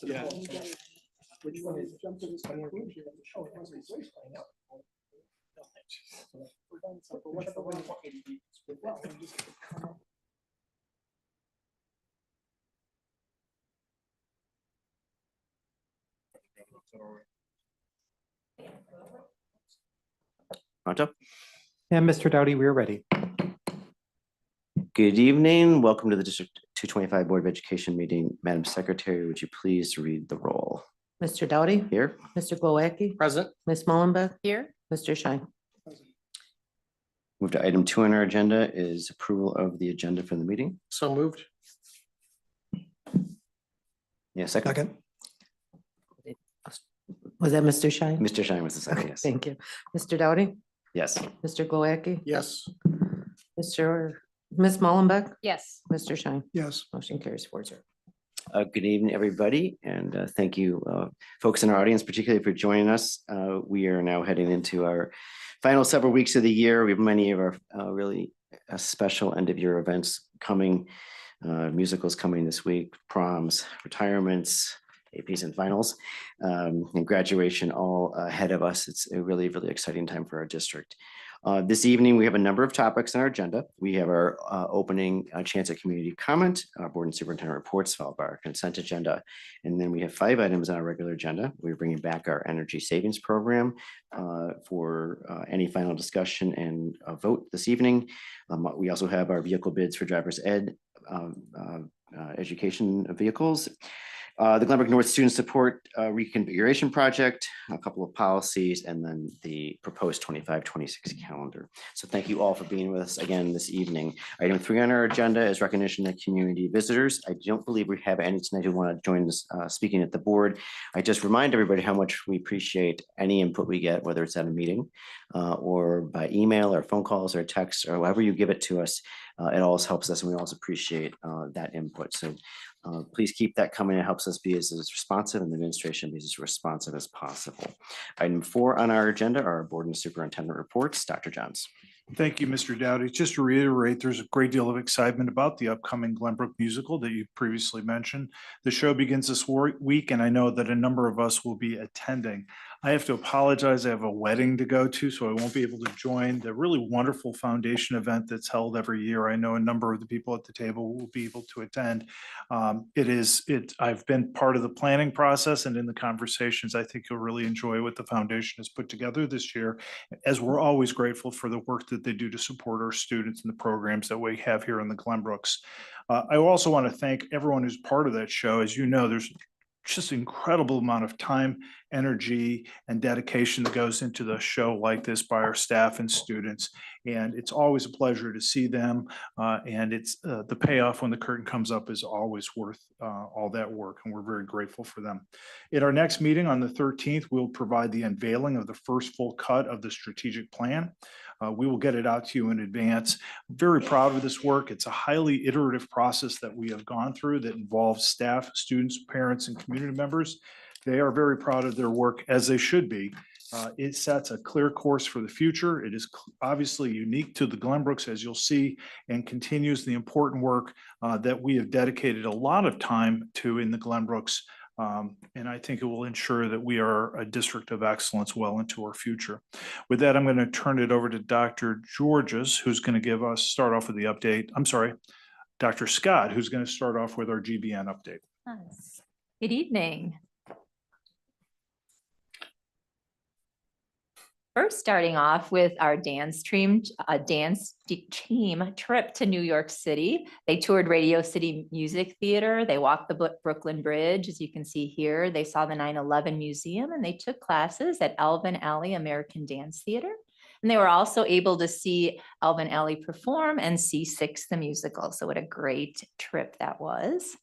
Yeah. Which one is jump to this conclusion? Oh, it has a voice playing out. Whichever one you want me to use. Well, then just come up. Pronto? And Mr. Doughty, we're ready. Good evening. Welcome to the District 225 Board of Education meeting. Madam Secretary, would you please read the roll? Mr. Doughty, Here. Mr. Glowacki, Present. Ms. Mullenbeck. Here. Mr. Schein. Move to item 2 on our agenda is approval of the agenda for the meeting. So moved. Yeah, second. Was that Mr. Schein? Mr. Shine was the second, yes. Thank you. Mr. Doughty, Yes. Mr. Glowacki, Yes. Ms. Mullenbeck, Yes. Mr. Schein. Yes. Motion carries 4-0. Good evening, everybody, and thank you, folks in our audience, particularly for joining us. We are now heading into our final several weeks of the year. We have many of our really special end-of-year events coming, musicals coming this week, proms, retirements, APs and finals, and graduation all ahead of us. It's a really, really exciting time for our district. This evening, we have a number of topics on our agenda. We have our opening chance at community comment, our board and superintendent reports, followed by our consent agenda. And then we have 5 items on our regular agenda. We're bringing back our energy savings program for any final discussion and a vote this evening. We also have our vehicle bids for driver's ed education vehicles. The Glenbrook North Student Support Reconfiguration Project, a couple of policies, and then the proposed 25-26 calendar. So thank you all for being with us again this evening. Item 3 on our agenda is recognition of community visitors. I don't believe we have any tonight who want to join us speaking at the board. I just remind everybody how much we appreciate any input we get, whether it's at a meeting or by email or phone calls or texts or however you give it to us. It always helps us, and we always appreciate that input. So please keep that coming. It helps us be as responsive and the administration be as responsive as possible. Item 4 on our agenda are board and superintendent reports. Dr. Johns. Thank you, Mr. Doughty. Just to reiterate, there's a great deal of excitement about the upcoming Glenbrook musical that you previously mentioned. The show begins this week, and I know that a number of us will be attending. I have to apologize. I have a wedding to go to, so I won't be able to join the really wonderful foundation event that's held every year. I know a number of the people at the table will be able to attend. I've been part of the planning process and in the conversations. I think you'll really enjoy what the foundation has put together this year, as we're always grateful for the work that they do to support our students and the programs that we have here in the Glenbrooks. I also want to thank everyone who's part of that show. As you know, there's just incredible amount of time, energy, and dedication that goes into the show like this by our staff and students. And it's always a pleasure to see them. And it's the payoff when the curtain comes up is always worth all that work. And we're very grateful for them. At our next meeting on the 13th, we'll provide the unveiling of the first full cut of the strategic plan. We will get it out to you in advance. I'm very proud of this work. It's a highly iterative process that we have gone through that involves staff, students, parents, and community members. They are very proud of their work, as they should be. It sets a clear course for the future. It is obviously unique to the Glenbrooks, as you'll see, and continues the important work that we have dedicated a lot of time to in the Glenbrooks. And I think it will ensure that we are a district of excellence well into our future. With that, I'm going to turn it over to Dr. Georges, who's going to give us, start off with the update. I'm sorry, Dr. Scott, who's going to start off with our GBN update. Yes. Good evening. First, starting off with our dance team trip to New York City. They toured Radio City Music Theater. They walked the Brooklyn Bridge, as you can see here. They saw the 9/11 Museum, and they took classes at Alvin Ailey American Dance Theater. And they were also able to see Alvin Ailey perform and see Six the Musical. So what a great trip that was.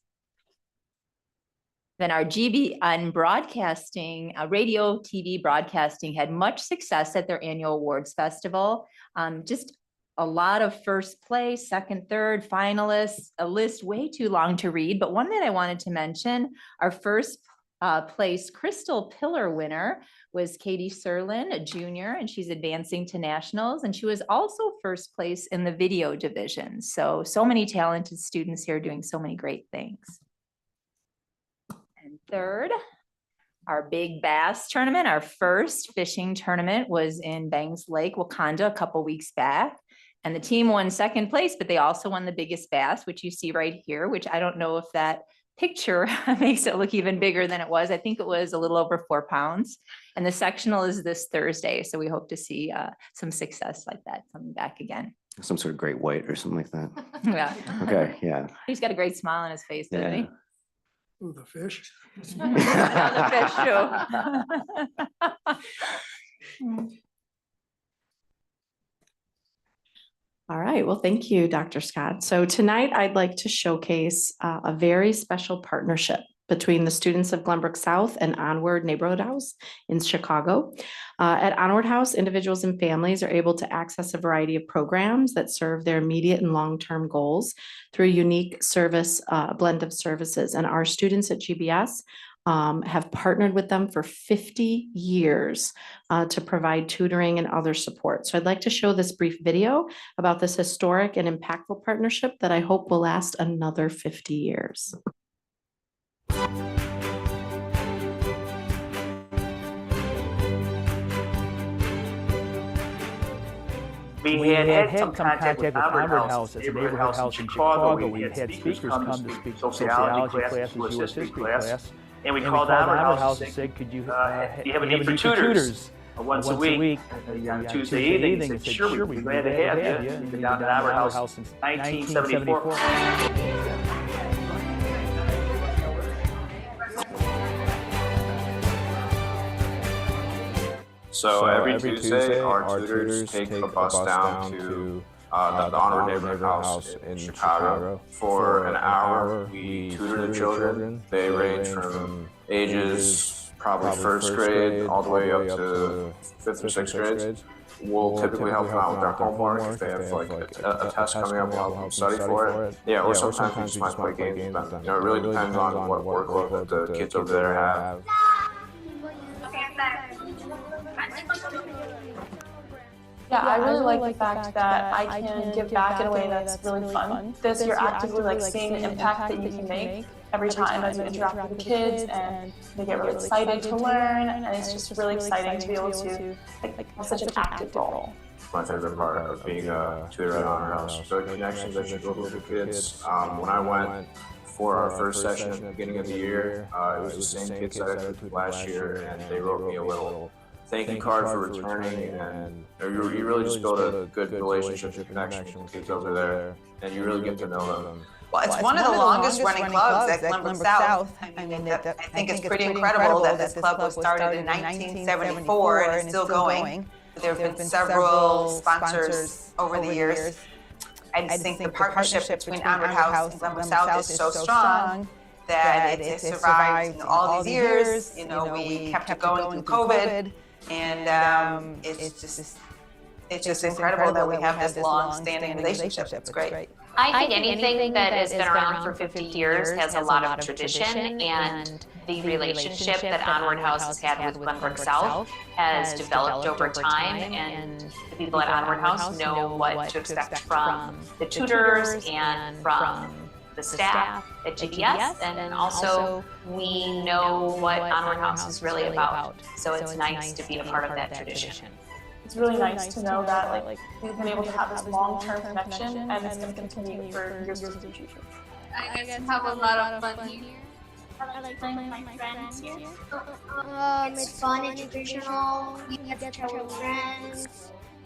Then our GBN broadcasting, radio, TV broadcasting had much success at their annual awards festival. Just a lot of first place, second, third finalists, a list way too long to read, but one that I wanted to mention, our first place Crystal Pillar winner was Katie Serlin, a junior, and she's advancing to nationals. And she was also first place in the video division. So many talented students here doing so many great things. 3rd. Our big bass tournament, our first fishing tournament was in Bangs Lake, Wakanda, a couple weeks back. And the team won 2nd place, but they also won the biggest bass, which you see right here, which I don't know if that picture makes it look even bigger than it was. I think it was a little over 4 pounds. And the sectional is this Thursday. So we hope to see some success like that coming back again. Some sort of great white or something like that. Yeah. Okay, yeah. He's got a great smile on his face, doesn't he? Ooh, the fish. The fish too. All right, well, thank you, Dr. Scott. So tonight I'd like to showcase a very special partnership between the students of Glenbrook South and Onward Neighborhood House in Chicago. At Onward House, individuals and families are able to access a variety of programs that serve their immediate and long-term goals through a unique service, blend of services. And our students at GBS have partnered with them for 50 years to provide tutoring and other support. So I'd like to show this brief video about this historic and impactful partnership that I hope will last another 50 years. We had some contact with Onward House. It's a neighborhood house in Chicago. We had speakers come to speak sociology classes, U.S. history class. And we called Onward House and said, could you, do you have a need for tutors? Once a week, on Tuesday evening, they said, sure, we'd be glad to have you. We've been down at Onward House since 1974. So every Tuesday, our tutors take a bus down to the Onward Neighborhood House in Chicago. For an hour, we tutor the children. They range from ages probably 1st grade all the way up to 5th or 6th grades. We'll typically help them out with their homework. If they have like a test coming up, we'll help them study for it. Yeah, or sometimes we just might play games with them. You know, it really depends on what workload that the kids over there have. Yeah, I really like the fact that I can give back in a way that's really fun. This, you're actively like seeing the impact that you can make every time as you interact with the kids, and they get really excited to learn, and it's just really exciting to be able to have such an active role. My favorite part of being a tutor at Onward House, the connections that you build with the kids. When I went for our first session at the beginning of the year, it was the same kids that I tutored last year, and they wrote me a little thank you card for returning, and you really just build a good relationship and connection with the kids over there, and you really get to know them. Well, it's one of the longest running clubs at Glenbrook South. I mean, I think it's pretty incredible that this club was started in 1974 and is still going. There have been several sponsors over the years. I just think the partnership between Onward House and Glenbrook South is so strong that it survived all these years. You know, we kept it going through COVID, and it's just incredible that we have this long-standing relationship. It's great. I think anything that has been around for 50 years has a lot of tradition, and the relationship that Onward House has had with Glenbrook South has developed over time, and the people at Onward House know what to expect from the tutors and from the staff at GBS, and also we know what Onward House is really about, so it's nice to be a part of that tradition. It's really nice to know that like we've been able to have this long-term connection, and it's going to continue for years into the future. I guess have a lot of fun here. I like playing with my friends here. It's fun and traditional. You get to travel with friends.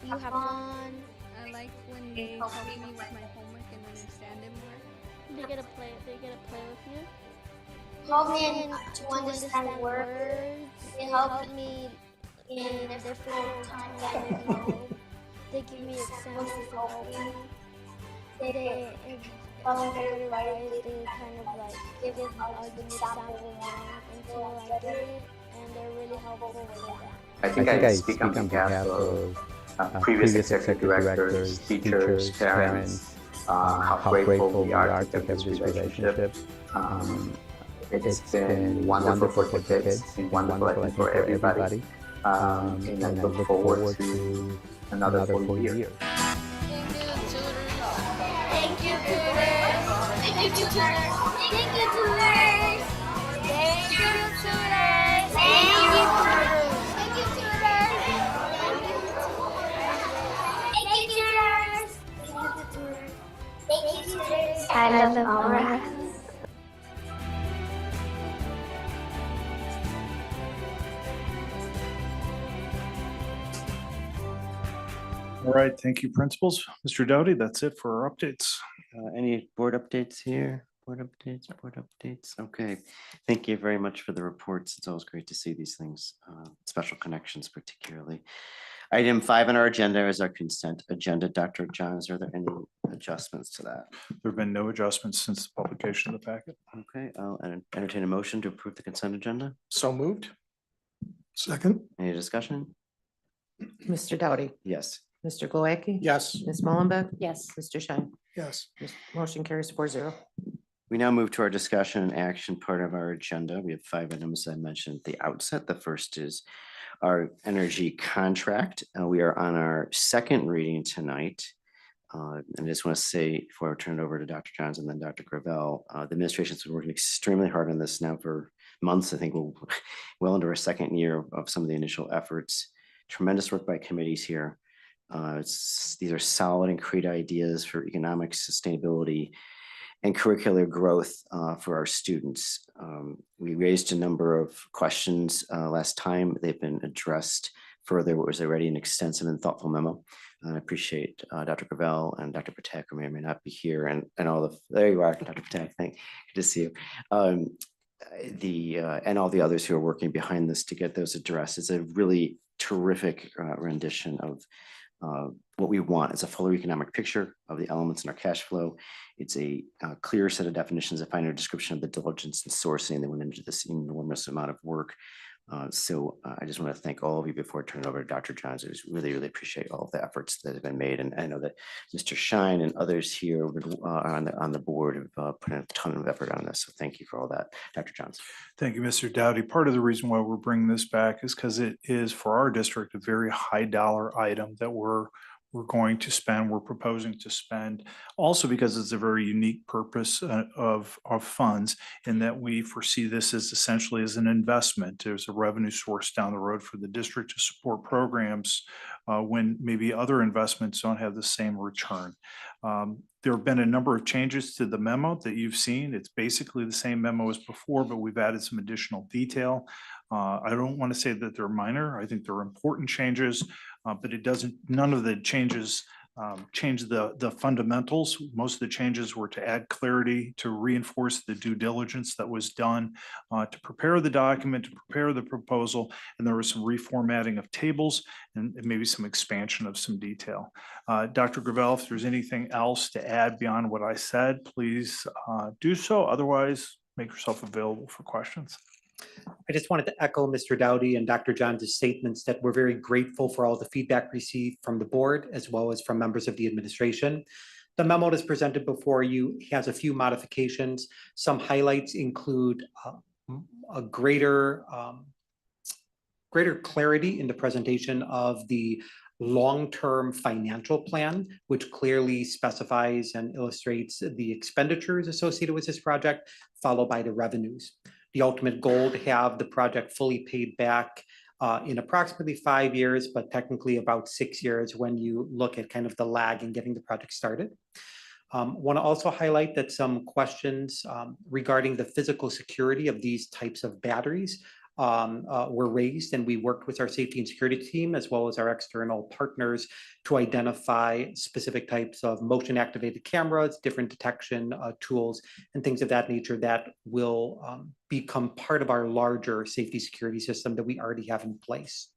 You have fun. I like when they help me with my homework and understand it more. They get to play with you. Help me to understand words. They help me in different times that I didn't know. They give me examples to help me. They very right. They kind of like give us an example until I get it, and they're really helpful with that. I think I speak on behalf of previous executive directors, teachers, parents, how grateful we are to have this relationship. It's been wonderful for the kids, and wonderful I think for everybody. And I look forward to another 4 years. Thank you, tutors. Thank you, tutors. Thank you, tutors. Thank you, tutors. I love Aura. All right, thank you, principals. Mr. Doughty, that's it for our updates. Any board updates here? Board updates, board updates. Okay. Thank you very much for the reports. It's always great to see these things, special connections particularly. Item 5 on our agenda is our consent agenda. Dr. Johns, are there any adjustments to that? There have been no adjustments since the publication of the packet. Okay, I'll entertain a motion to approve the consent agenda. So moved. Second. Any discussion? Mr. Doughty, Yes. Mr. Glowacki. Yes. Ms. Mullenbeck. Yes. Mr. Shine. Yes. Motion carries 4-0. We now move to our discussion and action part of our agenda. We have 5 items I mentioned at the outset. The first is our energy contract. We are on our second reading tonight. And I just want to say before I turn it over to Dr. Johns and then Dr. Gravel, the administration's been working extremely hard on this now for months. I think we're well into our second year of some of the initial efforts. Tremendous work by committees here. These are solid and great ideas for economic sustainability and curricular growth for our students. We raised a number of questions last time. They've been addressed further. What was already an extensive and thoughtful memo. I appreciate Dr. Gravel and Dr. Patek, who may or may not be here, and all the, there you are, Dr. Patek, good to see you. And all the others who are working behind this to get those addressed. It's a really terrific rendition of what we want. It's a fuller economic picture of the elements in our cash flow. It's a clear set of definitions, a finer description of the diligence and sourcing that went into this enormous amount of work. So I just want to thank all of you before I turn it over to Dr. Johns. I just really, really appreciate all of the efforts that have been made. And I know that Mr. Shine and others here on the board have put in a ton of effort on this. So thank you for all that, Dr. Johns. Thank you, Mr. Doughty. Part of the reason why we're bringing this back is because it is for our district a very high dollar item that we're going to spend, we're proposing to spend. Also because it's a very unique purpose of funds in that we foresee this as essentially as an investment. There's a revenue source down the road for the district to support programs when maybe other investments don't have the same return. There have been a number of changes to the memo that you've seen. It's basically the same memo as before, but we've added some additional detail. I don't want to say that they're minor. I think they're important changes, but it doesn't, none of the changes change the fundamentals. Most of the changes were to add clarity, to reinforce the due diligence that was done to prepare the document, to prepare the proposal, and there was some reformatting of tables and maybe some expansion of some detail. Dr. Gravel, if there's anything else to add beyond what I said, please do so. Otherwise, make yourself available for questions. I just wanted to echo Mr. Doughty and Dr. Johns' statements that we're very grateful for all the feedback received from the board as well as from members of the administration. The memo that's presented before you has a few modifications. Some highlights include a greater clarity in the presentation of the long-term financial plan, which clearly specifies and illustrates the expenditures associated with this project, followed by the revenues. The ultimate goal to have the project fully paid back in approximately 5 years, but technically about 6 years when you look at kind of the lag in getting the project started. Want to also highlight that some questions regarding the physical security of these types of batteries were raised, and we worked with our safety and security team as well as our external partners to identify specific types of motion activated cameras, different detection tools, and things of that nature that will become part of our larger safety security system that we already have in place.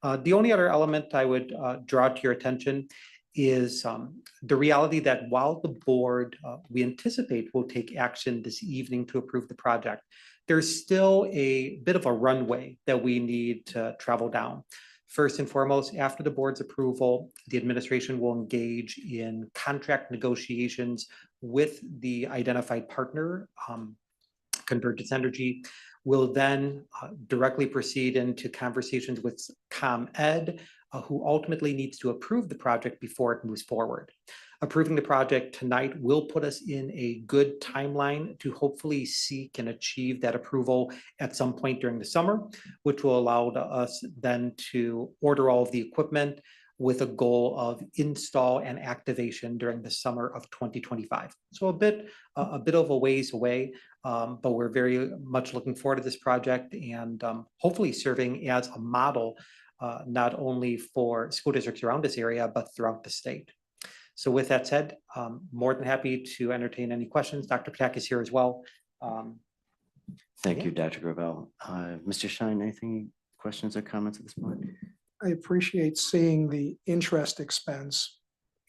The only other element I would draw to your attention is the reality that while the board, we anticipate will take action this evening to approve the project, there's still a bit of a runway that we need to travel down. First and foremost, after the board's approval, the administration will engage in contract negotiations with the identified partner, Convergence Energy. Will then directly proceed into conversations with ComEd, who ultimately needs to approve the project before it moves forward. Approving the project tonight will put us in a good timeline to hopefully seek and achieve that approval at some point during the summer, which will allow us then to order all of the equipment with a goal of install and activation during the summer of 2025. So a bit of a ways away, but we're very much looking forward to this project and hopefully serving as a model not only for school districts around this area, but throughout the state. So with that said, more than happy to entertain any questions. Dr. Patak is here as well. Thank you, Dr. Gravel. Mr. Shine, anything, questions or comments at this point? I appreciate seeing the interest expense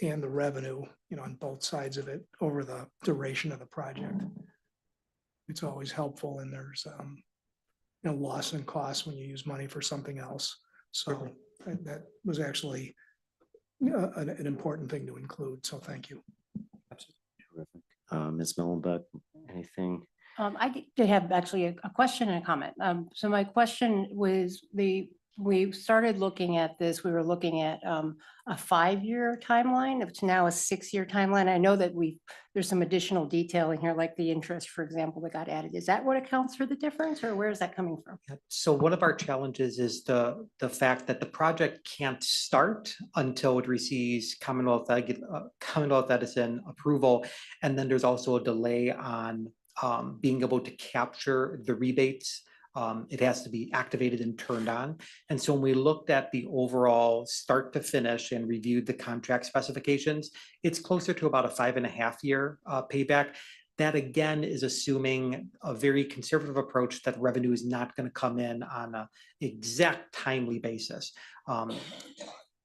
and the revenue, on both sides of it over the duration of the project. It's always helpful, and there's, loss in costs when you use money for something else. So that was actually an important thing to include. So thank you. Ms. Millenbeck, anything? I did have actually a question and a comment. So my question was we started looking at this, we were looking at a 5-year timeline. It's now a 6-year timeline. I know that there's some additional detail in here, like the interest, for example, that got added. Is that what accounts for the difference, or where is that coming from? So one of our challenges is the fact that the project can't start until it receives Commonwealth Edison approval. And then there's also a delay on being able to capture the rebates. It has to be activated and turned on. And so when we looked at the overall start to finish and reviewed the contract specifications, it's closer to about a 5.5-year payback. That again is assuming a very conservative approach that revenue is not going to come in on an exact timely basis.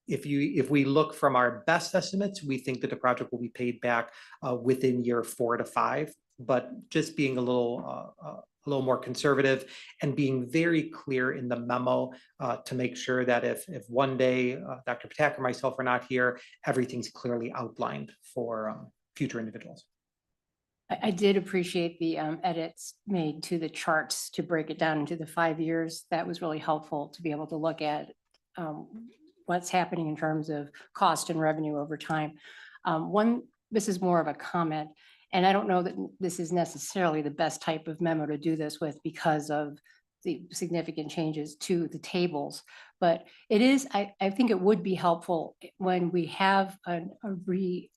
If we look from our best estimates, we think that the project will be paid back within year 4 to 5, but just being a little more conservative and being very clear in the memo to make sure that if one day Dr. Patak or myself are not here, everything's clearly outlined for future individuals. I did appreciate the edits made to the charts to break it down into the 5 years. That was really helpful to be able to look at what's happening in terms of cost and revenue over time. This is more of a comment. And I don't know that this is necessarily the best type of memo to do this with because of the significant changes to the tables. But it is, I think it would be helpful when we have when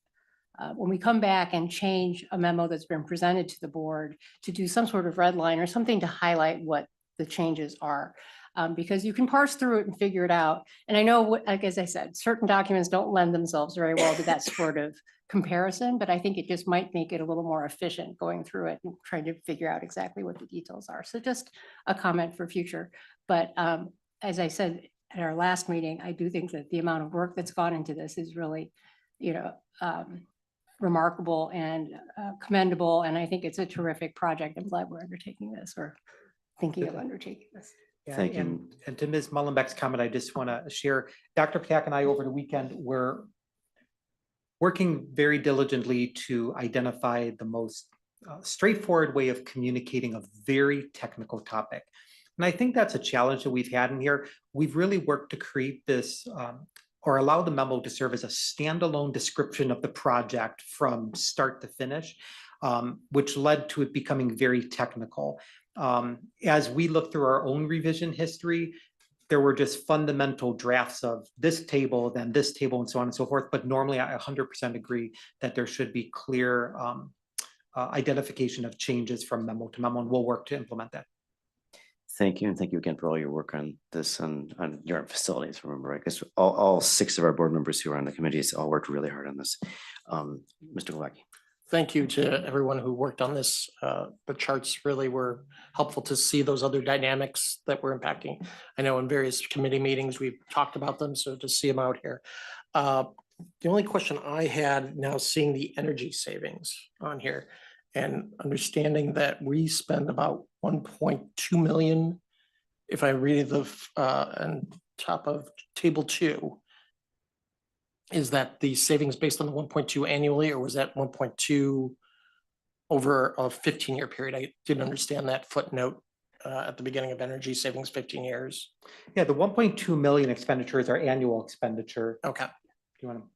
we come back and change a memo that's been presented to the board to do some sort of red line or something to highlight what the changes are. Because you can parse through it and figure it out. And I know, like as I said, certain documents don't lend themselves very well to that sort of comparison, but I think it just might make it a little more efficient going through it and trying to figure out exactly what the details are. So just a comment for future. But as I said at our last meeting, I do think that the amount of work that's gone into this is really, remarkable and commendable. And I think it's a terrific project. I'm glad we're undertaking this or thinking of undertaking this. Thank you. And to Ms. Mullenbeck's comment, I just want to share, Dr. Patak and I over the weekend were working very diligently to identify the most straightforward way of communicating a very technical topic. And I think that's a challenge that we've had in here. We've really worked to create this or allow the memo to serve as a standalone description of the project from start to finish, which led to it becoming very technical. As we look through our own revision history, there were just fundamental drafts of this table, then this table, and so on and so forth. But normally I 100% agree that there should be clear identification of changes from memo to memo, and we'll work to implement that. Thank you. And thank you again for all your work on this and on your facilities. Remember, I guess all 6 of our board members who are on the committees all worked really hard on this. Mr. Glowacki. Thank you to everyone who worked on this. The charts really were helpful to see those other dynamics that were impacting. I know in various committee meetings, we've talked about them, so to see them out here. The only question I had now seeing the energy savings on here and understanding that we spend about 1.2 million, if I read the on top of table 2, is that the savings based on the 1.2 annually, or was that 1.2 over a 15-year period? I didn't understand that footnote at the beginning of energy savings, 15 years. Yeah, the 1.2 million expenditures are annual expenditure. Okay. Do you want to?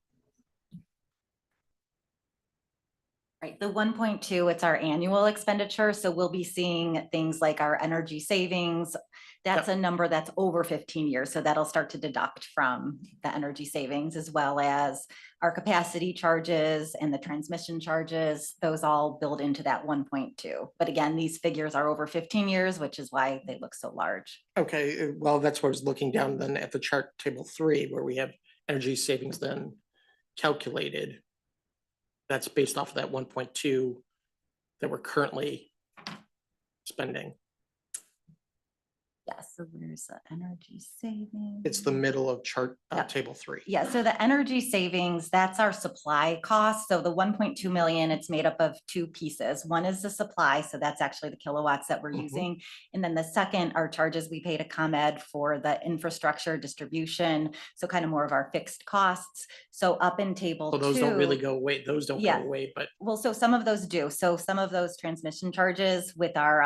Right, the 1.2, it's our annual expenditure, so we'll be seeing things like our energy savings. That's a number that's over 15 years, so that'll start to deduct from the energy savings, as well as our capacity charges and the transmission charges. Those all build into that 1.2. But again, these figures are over 15 years, which is why they look so large. Okay, well, that's what I was looking down then at the chart table 3, where we have energy savings then calculated. That's based off of that 1.2 that we're currently spending. Yeah, so where's the energy savings? It's the middle of chart table 3. Yeah, so the energy savings, that's our supply cost. So the 1.2 million, it's made up of two pieces. One is the supply, so that's actually the kilowatts that we're using. And then the second are charges we pay to ComEd for the infrastructure distribution. So kind of more of our fixed costs. So up in table 2. Well, those don't really go away. Those don't go away, but. Well, so some of those do. So some of those transmission charges with our,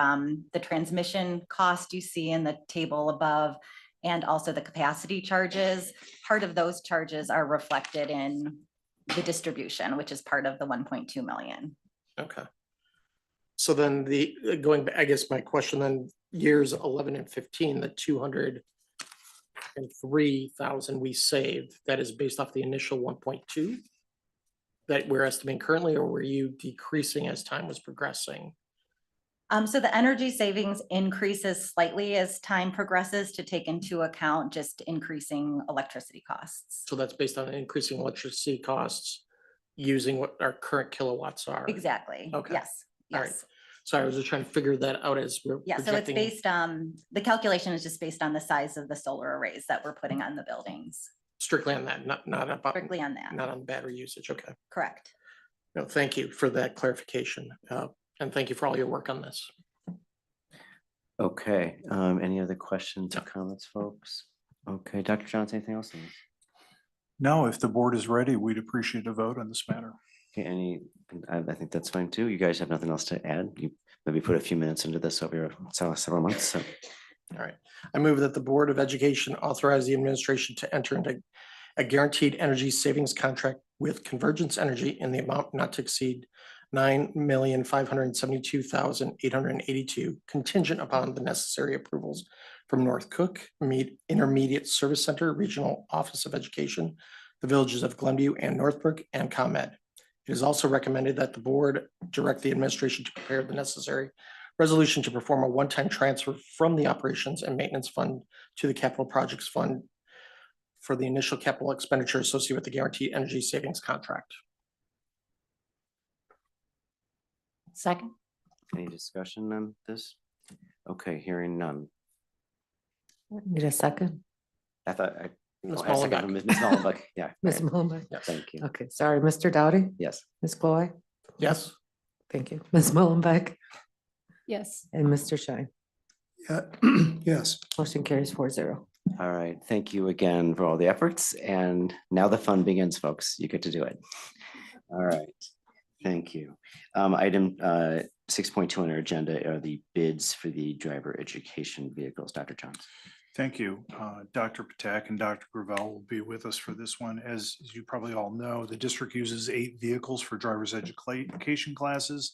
the transmission cost you see in the table above, and also the capacity charges, part of those charges are reflected in the distribution, which is part of the 1.2 million. Okay. So then going back, I guess my question then, years 11 and 15, the 203,000 we saved, that is based off the initial 1.2 that we're estimating currently, or were you decreasing as time was progressing? So the energy savings increases slightly as time progresses to take into account just increasing electricity costs. So that's based on increasing electricity costs using what our current kilowatts are. Exactly. Okay. Yes. All right. Yes. So I was just trying to figure that out as we're Yeah, so it's projecting. based the calculation is just based on the size of the solar arrays that we're putting on the buildings. Strictly on that, not about. Strictly on that. Not on battery usage. Okay. Correct. No, thank you for that clarification. And thank you for all your work on this. Okay, any other questions or comments, folks? Okay, Dr. Johnson, anything else? No, if the board is ready, we'd appreciate a vote on this matter. Okay, I think that's fine too. You guys have nothing else to add? You maybe put a few minutes into this over several months, so. All right. I move that the Board of Education authorize the administration to enter into a guaranteed energy savings contract with Convergence Energy in the amount not to exceed $9,572,882, contingent upon the necessary approvals from North Cook Intermediate Service Center, Regional Office of Education, the villages of Glenview and Northbrook, and ComEd. It is also recommended that the board direct the administration to prepare the necessary resolution to perform a one-time transfer from the Operations and Maintenance Fund to the Capital Projects Fund for the initial capital expenditure associated with the guaranteed energy savings contract. Second. Any discussion on this? Okay, hearing none. Need a second? I thought I. Ms. I second Mullenbeck. Ms. Mullenbeck, yeah. Ms. right. Mullenbeck? Thank you. Okay, sorry, Mr. Doughty? Yes. Ms. Chloe? Yes. Thank you. Ms. Mullenbeck Yes. and Mr. Shine. Yes. Motion carries 4-0. All right, thank you again for all the efforts, and now the fun begins, folks. You get to do it. All right, thank you. Item 6.2 on our agenda are the bids for the driver education vehicles. Dr. Johnson. Thank you. Dr. Patak and Dr. Gravel will be with us for this one. As you probably all know, the district uses 8 vehicles for driver's education classes.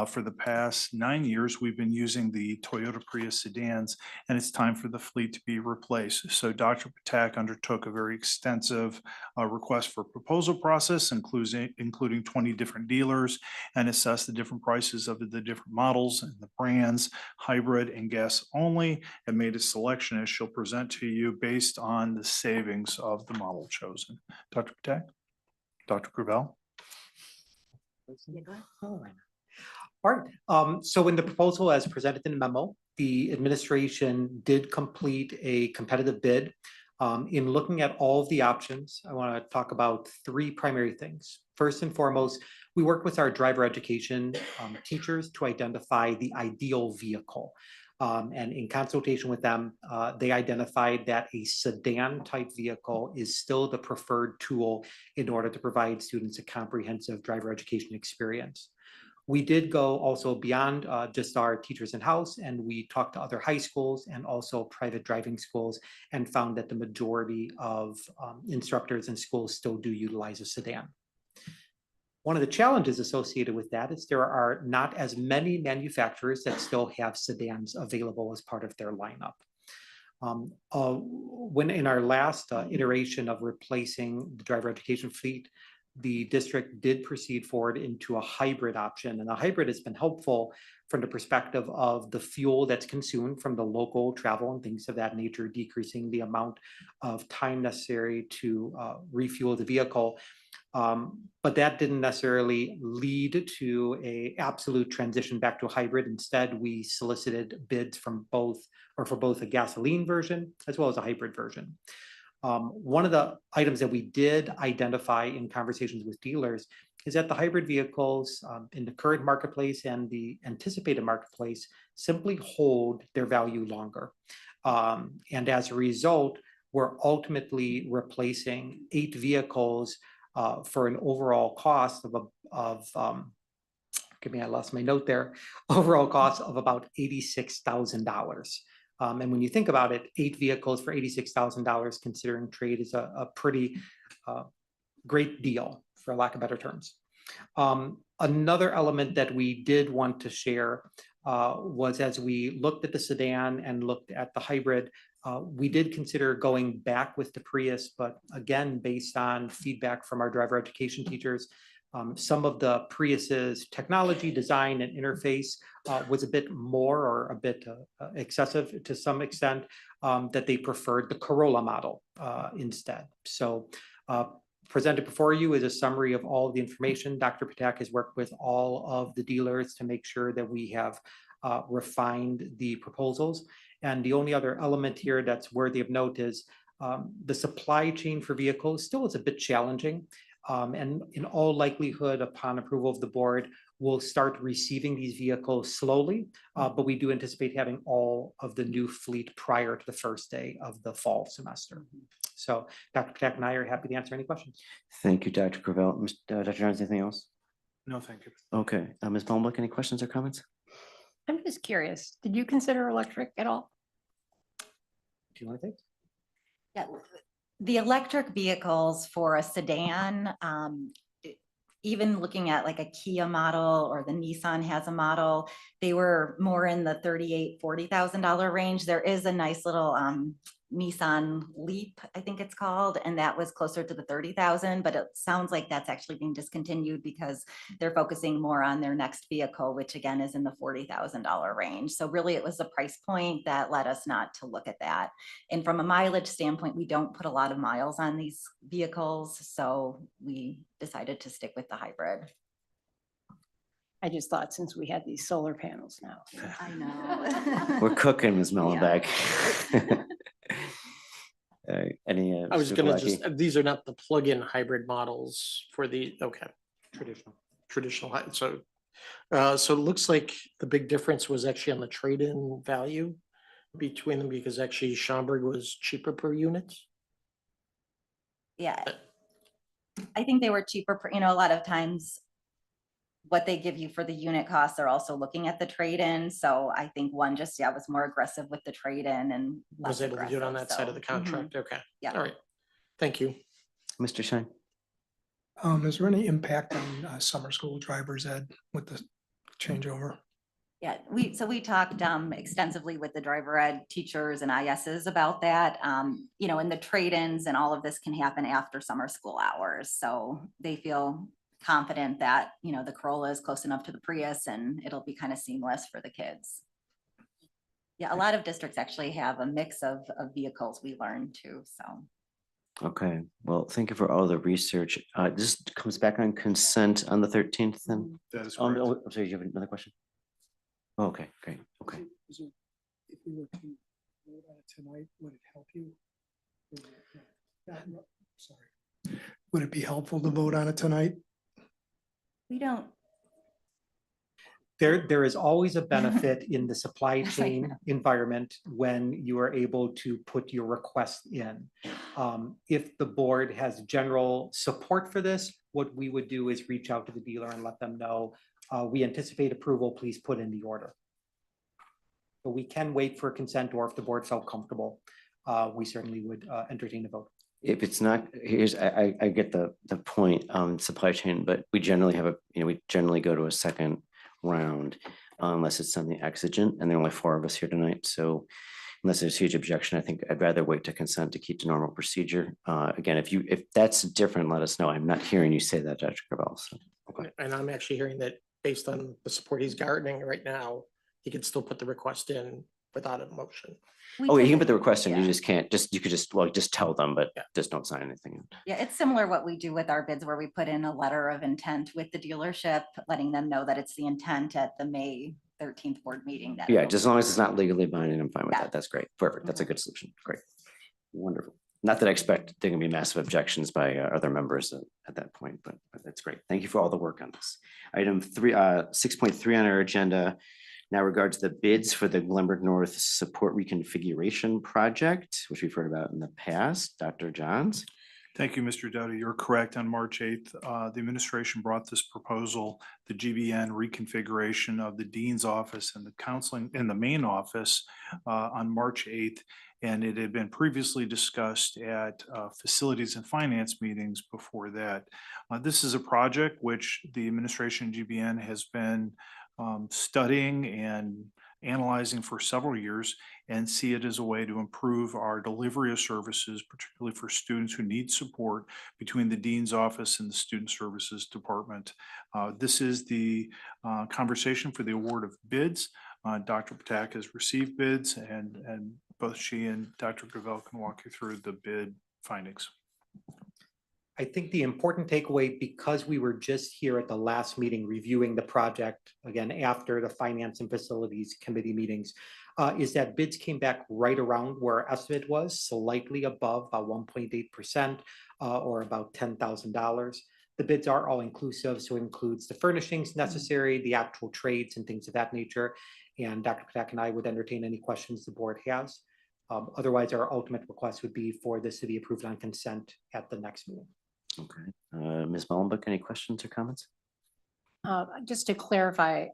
For the past 9 years, we've been using the Toyota Prius sedans, and it's time for the fleet to be replaced. So Dr. Patak undertook a very extensive request for proposal process, including 20 different dealers, and assessed the different prices of the different models and the brands, hybrid and gas only, and made a selection as she'll present to you based on the savings of the model chosen. Dr. Patak? Dr. Gravel? All right. So in the proposal as presented in the memo, the administration did complete a competitive bid. In looking at all of the options, I want to talk about 3 primary things. First and foremost, we work with our driver education teachers to identify the ideal vehicle. And in consultation with them, they identified that a sedan type vehicle is still the preferred tool in order to provide students a comprehensive driver education experience. We did go also beyond just our teachers in-house, and we talked to other high schools and also private driving schools, and found that the majority of instructors and schools still do utilize a sedan. One of the challenges associated with that is there are not as many manufacturers that still have sedans available as part of their lineup. When in our last iteration of replacing the driver education fleet, the district did proceed forward into a hybrid option, and the hybrid has been helpful from the perspective of the fuel that's consumed from the local travel and things of that nature, decreasing the amount of time necessary to refuel the vehicle. But that didn't necessarily lead to an absolute transition back to a hybrid. Instead, we solicited bids from both, or for both a gasoline version as well as a hybrid version. One of the items that we did identify in conversations with dealers is that the hybrid vehicles in the current marketplace and the anticipated marketplace simply hold their value longer. And as a result, we're ultimately replacing 8 vehicles for an overall cost of I lost my note there, overall cost of about $86,000. And when you think about it, 8 vehicles for $86,000, considering trade, is a pretty great deal, for lack of better terms. Another element that we did want to share was, as we looked at the sedan and looked at the hybrid, we did consider going back with the Prius, but again, based on feedback from our driver education teachers, some of the Prius's technology, design, and interface was a bit more, or a bit excessive to some extent, that they preferred the Corolla model instead. So presented before you is a summary of all of the information. Dr. Patak has worked with all of the dealers to make sure that we have refined the proposals. And the only other element here that's worthy of note is the supply chain for vehicles still is a bit challenging. And in all likelihood, upon approval of the board, we'll start receiving these vehicles slowly, but we do anticipate having all of the new fleet prior to the first day of the fall semester. So Dr. Patak and I are happy to answer any questions. Thank you, Dr. Gravel. Dr. Jones, anything else? No, thank you. Okay, Ms. Palmbach, any questions or comments? I'm just curious, did you consider electric at all? Do you want to take? Yeah, the electric vehicles for a sedan, even looking at like a Kia model, or the Nissan has a model, they were more in the $38,000, $40,000 range. There is a nice little Nissan Leap, I think it's called, and that was closer to the 30,000, but it sounds like that's actually being discontinued because they're focusing more on their next vehicle, which again is in the $40,000 range. So really it was the price point that led us not to look at that. And from a mileage standpoint, we don't put a lot of miles on these vehicles, so we decided to stick with the hybrid. I just thought, since we had these solar panels now. I know. We're cooking, Ms. Mellenbeck. Any? I was Super gonna Lucky? just, these are not the plug-in hybrid models for the, okay, Traditional. so, so it looks like the big difference was actually on the trade-in value between them, because actually Schaumburg was cheaper per unit. Yeah. I think they were cheaper, you know, a lot of times what they give you for the unit costs, they're also looking at the trade-in. So I think one just, was more aggressive with the trade-in and Was less able to do it on that aggressive, side of the so, contract, okay. Yeah. All right, thank you. Mr. Shine? Is there any impact on summer school drivers ed with the changeover? Yeah, we talked extensively with the driver ed teachers and ISs about that. You know, and the trade-ins and all of this can happen after summer school hours. So they feel confident that, you know, the Corolla is close enough to the Prius and it'll be kind of seamless for the kids. Yeah, a lot of districts actually have a mix of vehicles, we learned too, so. Okay, well, thank you for all the research. This comes back on consent on the 13th then? That is Oh, correct. no, I'm sorry, you have another question? Okay, great, okay. If we were to vote on it tonight, would it help you? Sorry. Would it be helpful to vote on it tonight? We don't. There is always a benefit in the supply chain environment when you are able to put your request in. If the board has general support for this, what we would do is reach out to the dealer and let them know, we anticipate approval, please put in the order. But we can wait for consent, or if the board felt comfortable, we certainly would entertain a vote. If it's not, I get the point, supply chain, but we generally have we generally go to a second round unless it's something exigent, and there are only 4 of us here tonight, so unless there's huge objection, I think I'd rather wait to consent to keep to normal procedure. Again, if that's different, let us know. I'm not hearing you say that, Dr. Gravel. So, okay. And I'm actually hearing that based on the support he's garnering right now, he could still put the request in without a motion. Oh, you can put the request in, you just can't, you could just tell them, but just don't sign anything. Yeah, it's similar what we do with our bids where we put in a letter of intent with the dealership, letting them know that it's the intent at the May 13th board meeting. That Yeah, just as long as it's not legally binding, I'm fine with that. That's great. Perfect. That's a good solution. Great. Wonderful. Not that I expect there can be massive objections by other members at that point, but that's great. Thank you for all the work on this. Item 6.3 on our agenda now regards the bids for the Glenbrook North Support Reconfiguration Project, which we've heard about in the past. Dr. Johns. Thank you, Mr. Doughty. You're correct. On March 8th, the administration brought this proposal, the GBN reconfiguration of the dean's office and the counseling in the main office on March 8th. And it had been previously discussed at facilities and finance meetings before that. This is a project which the administration GBN has been studying and analyzing for several years, and see it as a way to improve our delivery of services, particularly for students who need support between the dean's office and the student services department. This is the conversation for the award of bids. Dr. Patak has received bids, and both she and Dr. Gravel can walk you through the bid findings. I think the important takeaway, because we were just here at the last meeting reviewing the project, again, after the Finance and Facilities Committee meetings, is that bids came back right around where our estimate was, slightly above about 1.8% or about $10,000. The bids are all inclusive, so it includes the furnishings necessary, the actual trades and things of that nature. And Dr. Patak and I would entertain any questions the board has. Otherwise, our ultimate request would be for this to be approved on consent at the next meeting. Okay. Ms. Mullenbeck, any questions or comments? Just to clarify,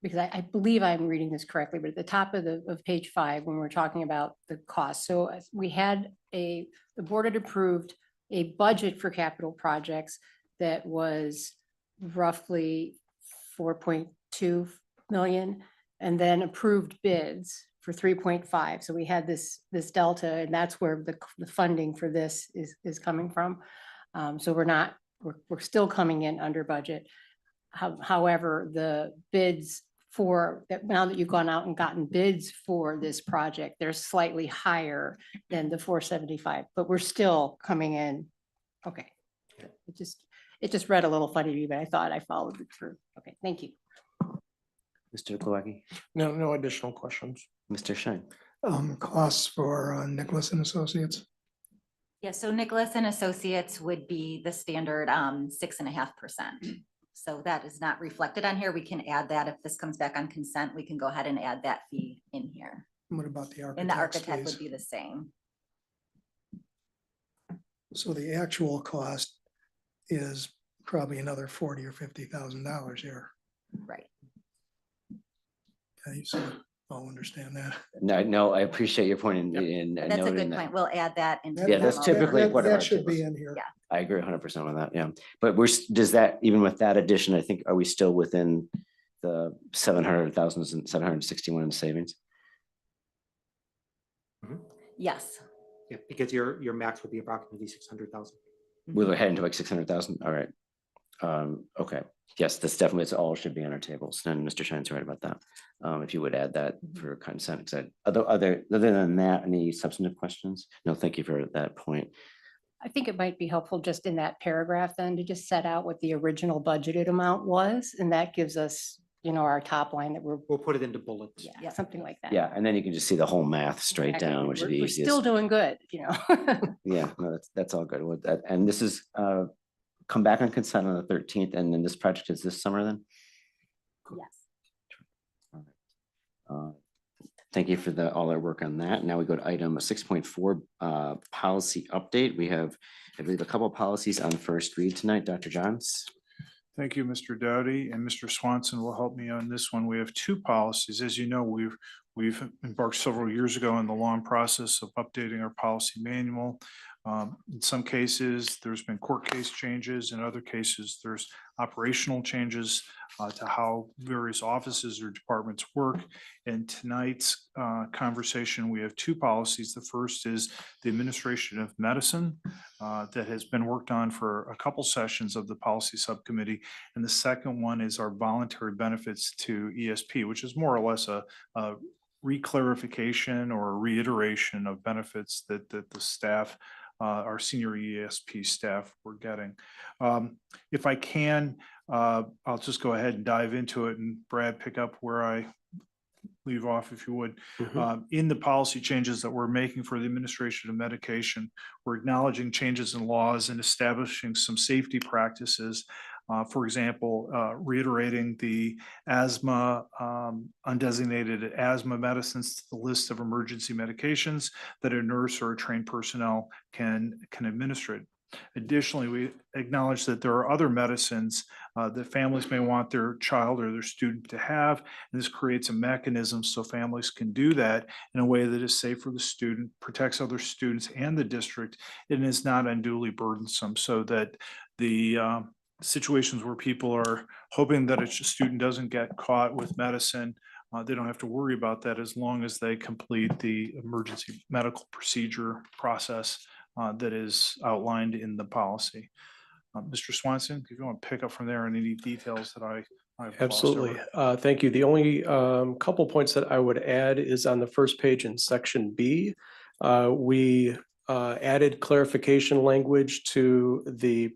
because I believe I'm reading this correctly, but at the top of page 5, when we're talking about the cost. So we had the board had approved a budget for capital projects that was roughly 4.2 million, and then approved bids for 3.5. So we had this delta, and that's where the funding for this is coming from. So we're still coming in under budget. However, the bids for that, now that you've gone out and gotten bids for this project, they're slightly higher than the 475, but we're still coming in. Okay. It just read a little funny to me, but I thought I followed it through. Okay, thank you. Mr. Glowacki? No additional questions. Mr. Schein? Costs for Nicholas and Associates. Yeah, so Nicholas and Associates would be the standard 6.5%. So that is not reflected on here. We can add that if this comes back on consent, we can go ahead and add that fee in here. What about the architect? And the architect would be the same. So the actual cost is probably another $40,000 or $50,000 here. Right. Okay, so I'll understand that. No, I appreciate your point in That's a noting good that. point. We'll add that into. Yeah, the that's memo. typically what. That should be in here. Yeah. I agree 100% with that, yeah. But does that, even with that addition, I think, are we still within the 761 in savings? Yes. Yeah, because your max would be approximately 600,000. We're heading to like 600,000, all right. Okay, yes, this definitely, it's all should be on our tables, and Mr. Schein's right about that. If you would add that for consent, because other than that, any substantive questions? No, thank you for that point. I think it might be helpful just in that paragraph then to just set out what the original budgeted amount was, and that gives us, our top line that We'll put it into bullets. yeah, something like that. Yeah, and then you can just see the whole math straight Exactly. down, which is the We're easiest. still doing good, Yeah, no, that's all good with that. And this is come back on consent on the 13th, and then this project is this summer then? Yes. Thank you for all our work on that. Now we go to item 6.4, policy update. We have, I believe, a couple of policies on first read tonight. Dr. Johns? Thank you, Mr. Doughty, and Mr. Swanson will help me on this one. We have 2 policies. As you know, We've embarked several years ago on the long process of updating our policy manual. In some cases, there's been court case changes. In other cases, there's operational changes to how various offices or departments work. In tonight's conversation, we have two policies. The first is the administration of medicine that has been worked on for a couple sessions of the policy subcommittee. And the second one is our voluntary benefits to ESP, which is more or less a reclarification or a reiteration of benefits that the staff, our senior ESP staff were getting. If I can, I'll just go ahead and dive into it, and Brad, pick up where I leave off, if you would. In the policy changes that we're making for the administration of medication, we're acknowledging changes in laws and establishing some safety practices. For example, reiterating the asthma, undesignated asthma medicines to the list of emergency medications that a nurse or a trained personnel can administer. Additionally, we acknowledge that there are other medicines that families may want their child or their student to have, and this creates a mechanism so families can do that in a way that is safe for the student, protects other students and the district, and is not unduly burdensome, so that the situations where people are hoping that a student doesn't get caught with medicine, they don't have to worry about that as long as they complete the emergency medical procedure process that is outlined in the policy. Mr. Swanson, if you want to pick up from there on any details that I've glossed Absolutely. over. Thank you. The only couple points that I would add is on the first page in section B. We added clarification language to the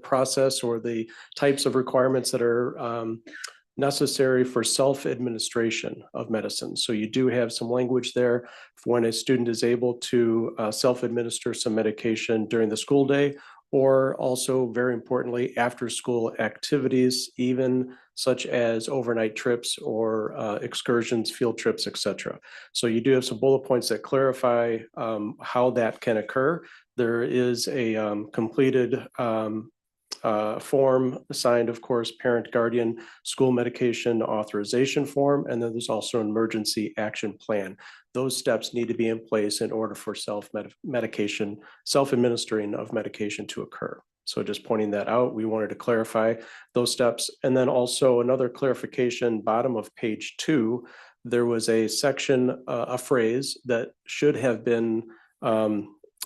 process or the types of requirements that are necessary for self-administration of medicine. So you do have some language there for when a student is able to self-administer some medication during the school day, or also very importantly, after school activities, even such as overnight trips or excursions, field trips, etc. So you do have some bullet points that clarify how that can occur. There is a completed form signed, of course, parent guardian school medication authorization form, and then there's also an emergency action plan. Those steps need to be in place in order for self-administering of medication to occur. So just pointing that out, we wanted to clarify those steps. And then also another clarification, bottom of page 2, there was a section, a phrase that should have been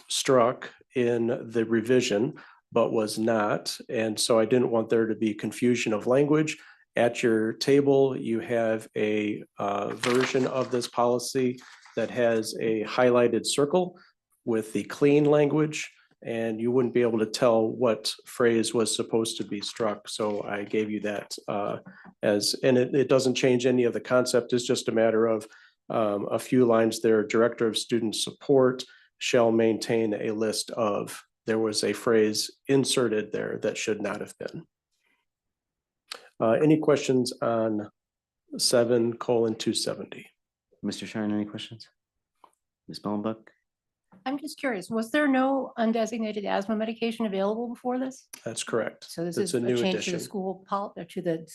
struck in the revision, but was not. And so I didn't want there to be confusion of language. At your table, you have a version of this policy that has a highlighted circle with the clean language, and you wouldn't be able to tell what phrase was supposed to be struck. So I gave you that and it doesn't change any of the concept. It's just a matter of a few lines there. Director of Student Support shall maintain a list of. There was a phrase inserted there that should not have been. Any questions on 7:270? Mr. Shine, any questions? Ms. Mullenbuck? I'm just curious, was there no undesignated asthma medication available before this? That's correct. So this That's is a a new change to addition. the school to the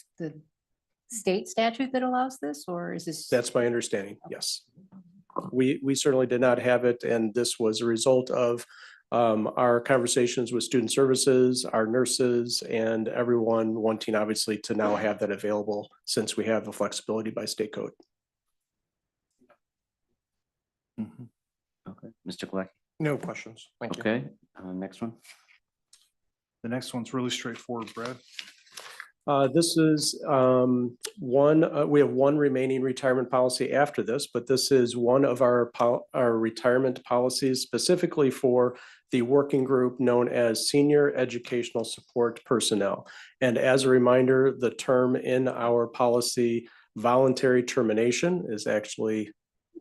state statute that allows this, or is this? That's my understanding, yes. We certainly did not have it, and this was a result of our conversations with student services, our nurses, and everyone wanting obviously to now have that available since we have the flexibility by state code. Okay, Mr. Gleck? No questions. Thank you. Okay, next one. The next one's really straightforward, Brad. This is we have one remaining retirement policy after this, but this is one of our retirement policies specifically for the working group known as Senior Educational Support Personnel. And as a reminder, the term in our policy, voluntary termination, is actually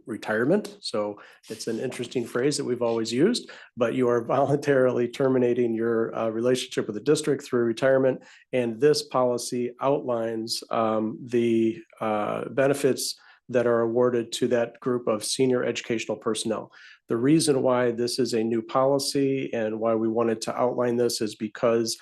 retirement. So it's an interesting phrase that we've always used, but you are voluntarily terminating your relationship with the district through retirement. And this policy outlines the benefits that are awarded to that group of senior educational personnel. The reason why this is a new policy and why we wanted to outline this is because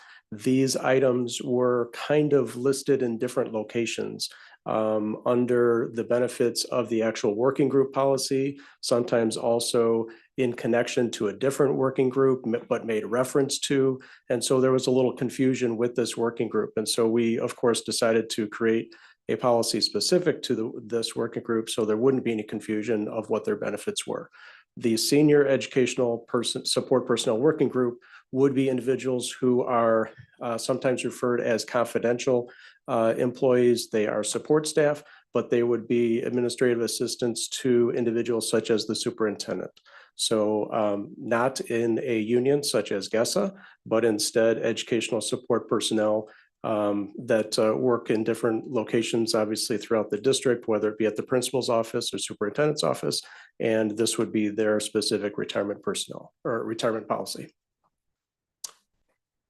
These items were kind of listed in different locations under the benefits of the actual working group policy, sometimes also in connection to a different working group, but made reference to. And so there was a little confusion with this working group. And so we, of course, decided to create a policy specific to this working group so there wouldn't be any confusion of what their benefits were. The senior educational support personnel working group would be individuals who are sometimes referred as confidential employees. They are support staff, but they would be administrative assistants to individuals such as the superintendent. So not in a union such as GESA, but instead educational support personnel that work in different locations, obviously throughout the district, whether it be at the principal's office or superintendent's office. And this would be their specific retirement personnel or retirement policy.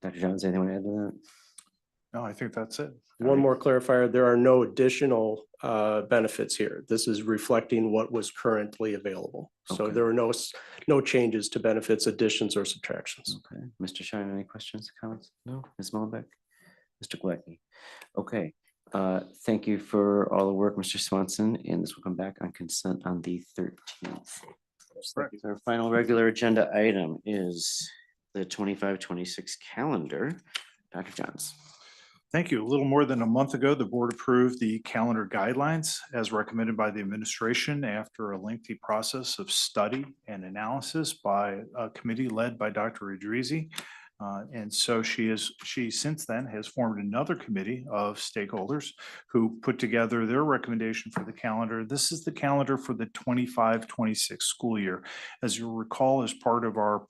Dr. Johns, anything want to add to that? No, I think that's it. One more clarifier, there are no additional benefits here. This is reflecting what was currently available. So Okay. there were no changes to benefits, additions or subtractions. Okay, Mr. Shine, any questions, comments? No, Ms. Mullenbeck? Mr. Glecki? Okay, thank you for all the work, Mr. Swanson, and this will come back on consent on the 13th. Our final regular agenda item is the 25-26 calendar. Dr. Johns. Thank you. A little more than a month ago, the board approved the calendar guidelines as recommended by the administration after a lengthy process of study and analysis by a committee led by Dr. Idrizi. And so she since then has formed another committee of stakeholders who put together their recommendation for the calendar. This is the calendar for the 25-26 school year. As you'll recall, as part of our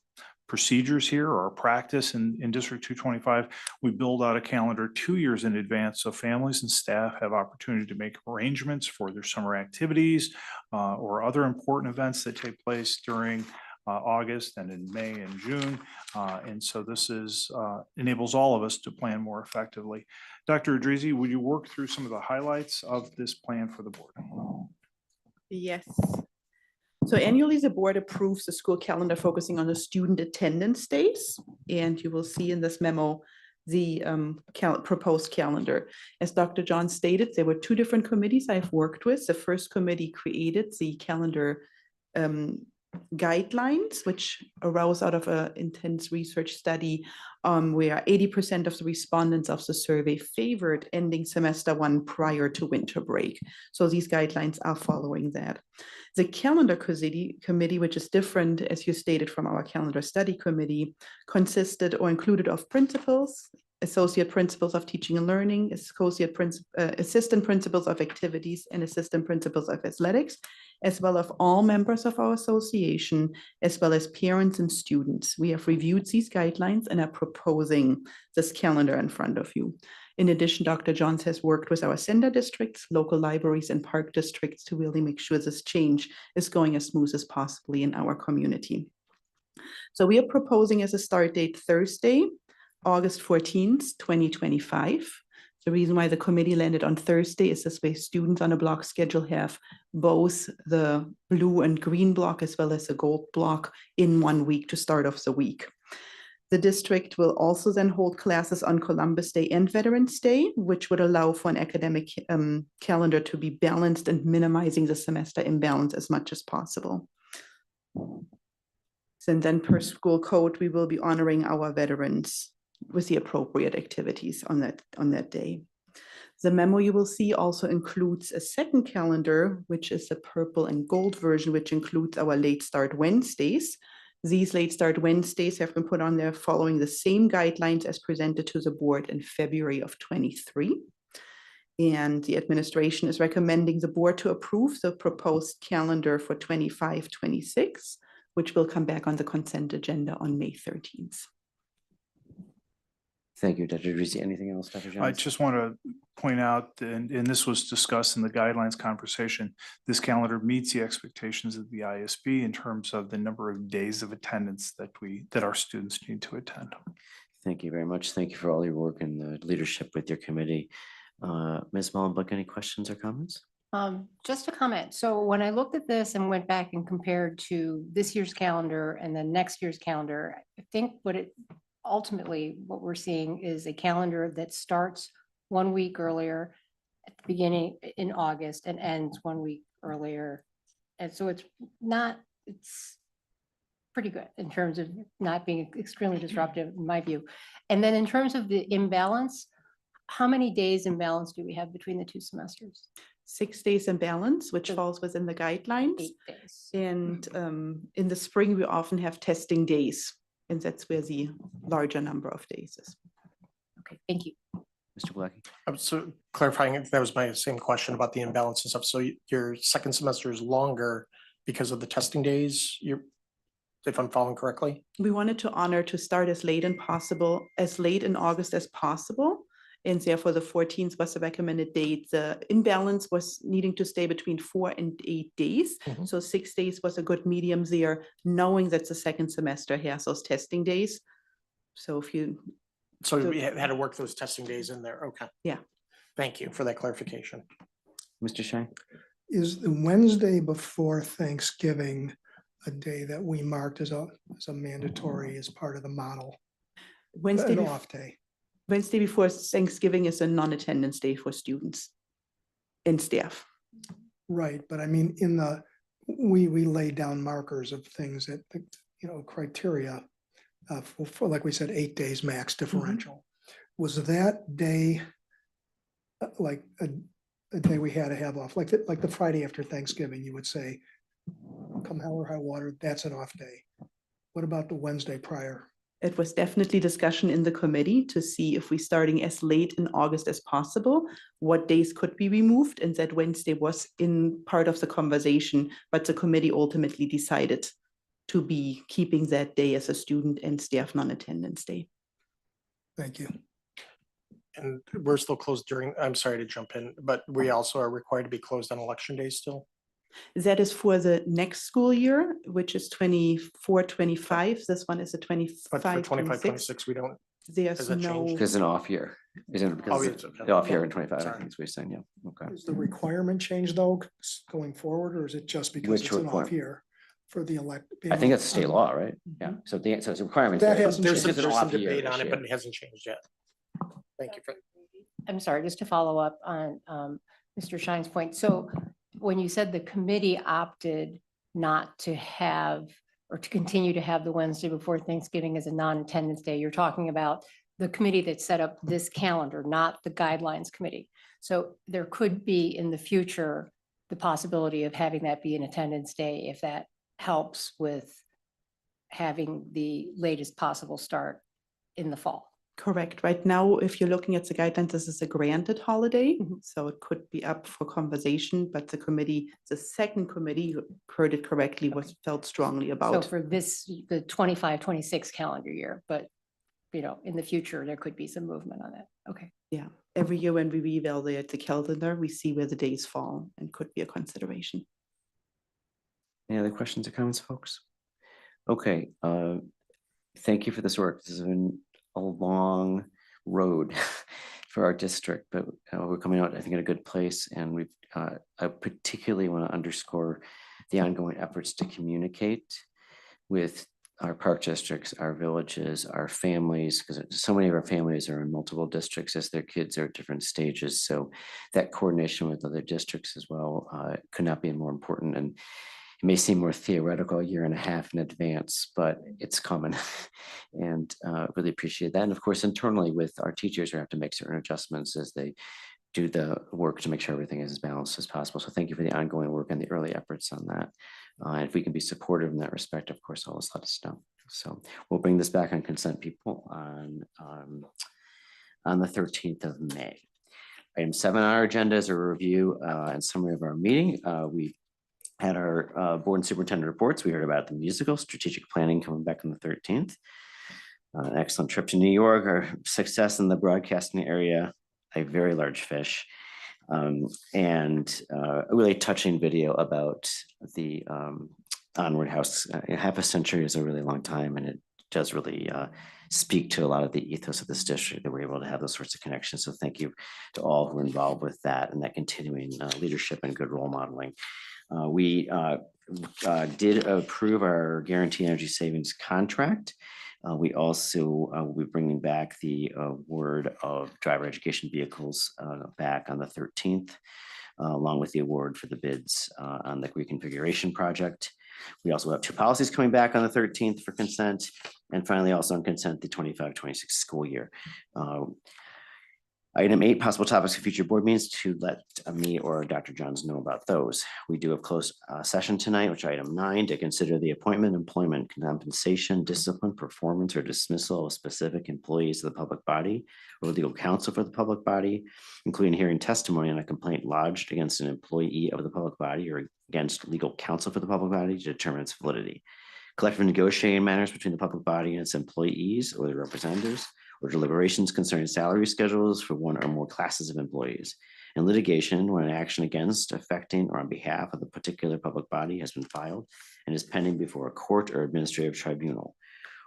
procedures here, our practice in District 225, we build out a calendar 2 years in advance so families and staff have opportunity to make arrangements for their summer activities or other important events that take place during August and in May and June. And so this enables all of us to plan more effectively. Dr. Idrizi, would you work through some of the highlights of this plan for the board? Yes. So annually, the board approves the school calendar focusing on the student attendance days. And you will see in this memo the proposed calendar. As Dr. John stated, there were two different committees I've worked with. The first committee created the calendar guidelines, which arose out of an intense research study where 80% of the respondents of the survey favored ending semester one prior to winter break. So these guidelines are following that. The calendar committee, which is different, as you stated, from our calendar study committee, consisted or included of principals, associate principals of teaching and learning, assistant principals of activities, and assistant principals of athletics, as well as all members of our association, as well as parents and students. We have reviewed these guidelines and are proposing this calendar in front of you. In addition, Dr. Johns has worked with our sender districts, local libraries, and park districts to really make sure this change is going as smooth as possibly in our community. So we are proposing as a start date Thursday, August 14th, 2025. The reason why the committee landed on Thursday is this way students on a block schedule have both the blue and green block as well as the gold block in 1 week to start off the week. The district will also then hold classes on Columbus Day and Veterans Day, which would allow for an academic calendar to be balanced and minimizing the semester imbalance as much as possible. And then per school code, we will be honoring our veterans with the appropriate activities on that day. The memo you will see also includes a second calendar, which is the purple and gold version, which includes our late start Wednesdays. These late start Wednesdays have been put on there following the same guidelines as presented to the board in February of 23. And the administration is recommending the board to approve the proposed calendar for 25-26, which will come back on the consent agenda on May 13th. Thank you, Dr. Idrizi. Anything else, Dr. Johns? I just want to point out, and this was discussed in the guidelines conversation, this calendar meets the expectations of the ISB in terms of the number of days of attendance that our students need to attend. Thank you very much. Thank you for all your work and the leadership with your committee. Ms. Mullenbeck, any questions or comments? Just a comment. So when I looked at this and went back and compared to this year's calendar and then next year's calendar, I think ultimately, what we're seeing is a calendar that starts 1 week earlier at the beginning in August and ends 1 week earlier. And so it's pretty good in terms of not being extremely disruptive, in my view. And then in terms of the imbalance, how many days imbalance do we have between the two semesters? 6 days in balance, which falls within the guidelines. 8 days. And in the spring, we often have testing days, and that's where the larger number of days is. Okay, thank you. Mr. Blackie? So clarifying, that was my same question about the imbalance and stuff. So your second semester is longer because of the testing days, if I'm following correctly? We wanted to honor to start as late in August as possible. And therefore the 14th was the recommended date. The imbalance was needing to stay between 4 and 8 days. So 6 days was a good medium there, knowing that the second semester has those testing days. So if you. So we had to work those testing days in there. Okay. Yeah. Thank you for that clarification. Mr. Shine? Is the Wednesday before Thanksgiving a day that we marked as a mandatory as part of the model? An off day. Wednesday before Thanksgiving is a non-attendance day for students and staff. Right, but I mean, we lay down markers of things that, criteria for, like we said, 8 days max differential. Was that day like a day we had to have off, like the Friday after Thanksgiving, you would say, come hell or high water, that's an off day. What about the Wednesday prior? It was definitely discussion in the committee to see if we starting as late in August as possible, what days could be removed, and that Wednesday was in part of the conversation, but the committee ultimately decided to be keeping that day as a student and staff non-attendance day. Thank you. And we're still closed I'm sorry to jump in, but we also are required to be closed on election days still? That is for the next school year, which is 24-25. This one is a 25-26. But for 25-26, we don't. There's no. Because an off year. Isn't it because it's okay. the off year in 25, I Sorry. think is what you're saying, yeah, okay. Is the requirement change though, going forward, or is it just because Which it's an off requirement? year for the elect? I think that's state law, right? Yeah, so it's a requirement. That hasn't There's changed. some off year debate this on it, year. but it hasn't changed yet. Thank you for. I'm sorry, just to follow up on Mr. Shine's point. So when you said the committee opted not to have or to continue to have the Wednesday before Thanksgiving as a non-attendance day, you're talking about the committee that set up this calendar, not the guidelines committee. So there could be in the future the possibility of having that be an attendance day if that helps with having the latest possible start in the fall. Correct. Right now, if you're looking at the guidelines, this is a granted holiday, so it could be up for conversation, but the second committee, you heard it correctly, felt strongly So about. for the 25-26 calendar year, but in the future, there could be some movement on that. Okay. Yeah, every year when we reevaluate the calendar, we see where the days fall and could be a consideration. Any other questions or comments, folks? Okay, thank you for this work. This has been a long road for our district, but we're coming out, I think, in a good place. And I particularly want to underscore the ongoing efforts to communicate with our park districts, our villages, our families, because so many of our families are in multiple districts as their kids are at different stages. So that coordination with other districts as well could not be more important. And it may seem more theoretical a year and a half in advance, but it's coming and really appreciate that. And of course, internally with our teachers, we have to make certain adjustments as they do the work to make sure everything is as balanced as possible. So thank you for the ongoing work and the early efforts on that. And if we can be supportive in that respect, of course, always let us know. So we'll bring this back on consent, people, on the 13th of May. Item 7 on our agenda is a review and summary of our meeting. We had our board and superintendent reports. We heard about the musical, strategic planning coming back on the 13th. An excellent trip to New York, our success in the broadcasting area, a very large fish, and a really touching video about the Onward House. Half a century is a really long time, and it does really speak to a lot of the ethos of this district that we're able to have those sorts of connections. So thank you to all who are involved with that and that continuing leadership and good role modeling. We did approve our guaranteed energy savings contract. We also will be bringing back the award of driver education vehicles back on the 13th, along with the award for the bids on the reconfiguration project. We also have 2 policies coming back on the 13th for consent. And finally, also on consent, the 25-26 school year. Item 8, possible topics for future board meetings, to let me or Dr. Johns know about those. We do have closed session tonight, which item 9, to consider the appointment, employment, compensation, discipline, performance, or dismissal of specific employees of the public body or legal counsel for the public body, including hearing testimony on a complaint lodged against an employee of the public body or against legal counsel for the public body to determine its validity. Collective negotiating matters between the public body and its employees or their representatives, or deliberations concerning salary schedules for one or more classes of employees, and litigation when an action against, affecting, or on behalf of the particular public body has been filed and is pending before a court or administrative tribunal,